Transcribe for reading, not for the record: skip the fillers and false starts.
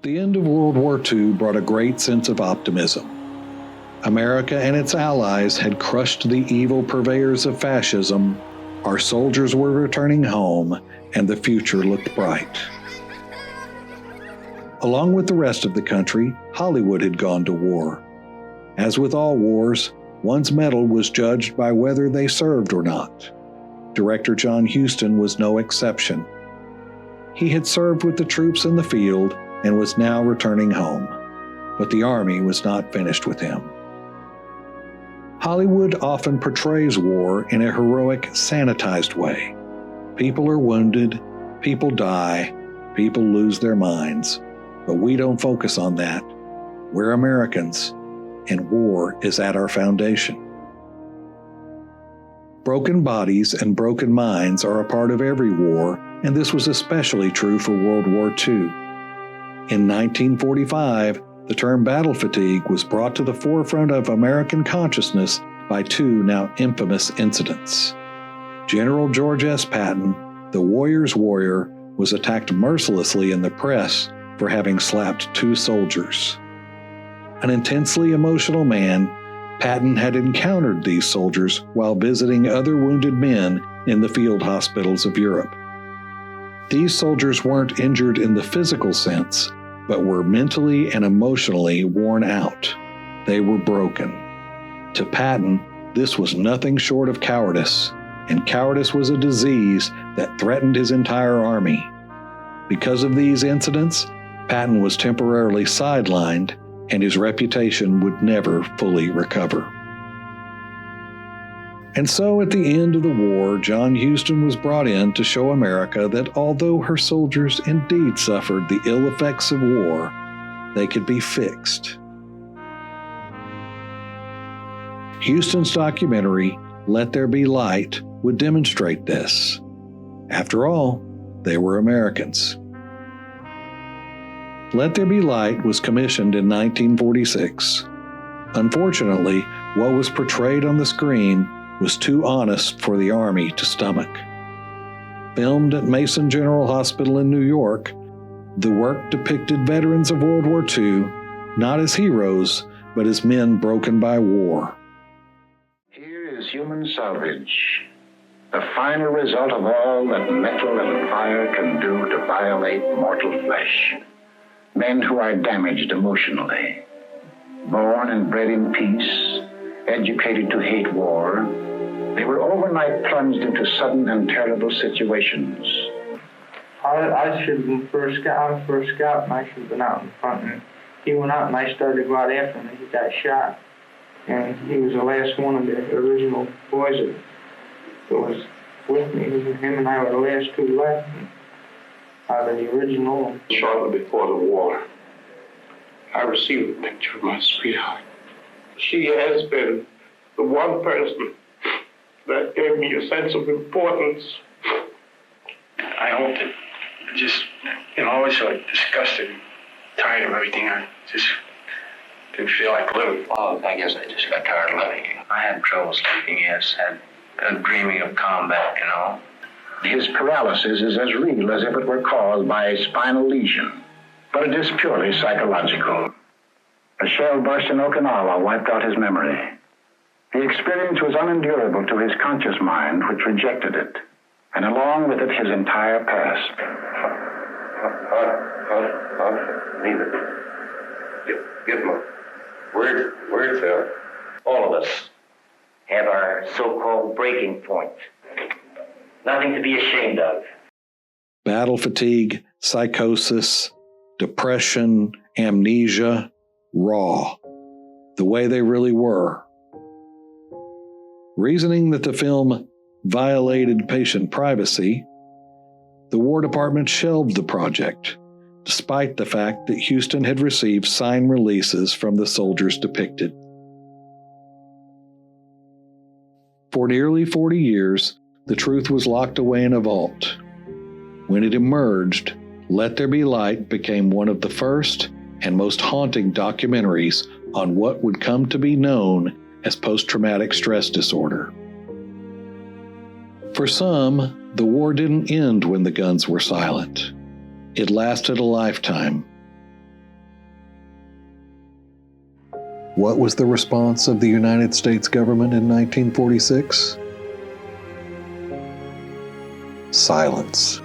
The end of World War II brought a great sense of optimism. America and its allies had crushed the evil purveyors of fascism, our soldiers were returning home, and the future looked bright. Along with the rest of the country, Hollywood had gone to war. As with all wars, one's mettle was judged by whether they served or not. Director John Huston was no exception. He had served with the troops in the field and was now returning home, but the Army was not finished with him. Hollywood often portrays war in a heroic, sanitized way. People are wounded, people die, people lose their minds, but we don't focus on that. We're Americans, and war is at our foundation. Broken bodies and broken minds are a part of every war, and this was especially true for World War II. In 1945, the term battle fatigue was brought to the forefront of American consciousness by two now infamous incidents. General George S. Patton, the warrior's warrior, was attacked mercilessly in the press for having slapped two soldiers. An intensely emotional man, Patton had encountered these soldiers while visiting other wounded men in the field hospitals of Europe. These soldiers weren't injured in the physical sense, but were mentally and emotionally worn out. They were broken. To Patton, this was nothing short of cowardice, and cowardice was a disease that threatened his entire army. Because of these incidents, Patton was temporarily sidelined, and his reputation would never fully recover. And so at the end of the war, John Huston was brought in to show America that although her soldiers indeed suffered the ill effects of war, they could be fixed. Huston's documentary, Let There Be Light, would demonstrate this. After all, they were Americans. Let There Be Light was commissioned in 1946. Unfortunately, what was portrayed on the screen was too honest for the Army to stomach. Filmed at Mason General Hospital in New York, the work depicted veterans of World War II not as heroes, but as men broken by war. Here is human salvage, the final result of all that metal and fire can do to violate mortal flesh. Men who are damaged emotionally, born and bred in peace, educated to hate war, they were overnight plunged into sudden and terrible situations. I should have been first scout. I was first scout, and I should have been out in front. And he went out, and I started to go out after him, and he got shot. And he was the last one of the original boys that was with me. Him and I were the last two left out of the original. Shortly before the war, I received a picture of my sweetheart. She has been the one person that gave me a sense of importance. I hope that just, always so disgusted and tired of everything. I just didn't feel like living. Well, I guess I just got tired of living. I had trouble sleeping, yes. Had dreaming of combat, His paralysis is as real as if it were caused by a spinal lesion, but it is purely psychological. A shell burst in Okinawa wiped out his memory. The experience was unendurable to his conscious mind, which rejected it, and along with it his entire past. Leave it. Get him up. Where's there? all of us have our so-called breaking point. Nothing to be ashamed of. Battle fatigue, psychosis, depression, amnesia, raw, the way they really were. Reasoning that the film violated patient privacy, the War Department shelved the project, despite the fact that Huston had received signed releases from the soldiers depicted. For nearly 40 years, the truth was locked away in a vault. When it emerged, Let There Be Light became one of the first and most haunting documentaries on what would come to be known as post-traumatic stress disorder. For some, the war didn't end when the guns were silent. It lasted a lifetime. What was the response of the United States government in 1946? Silence.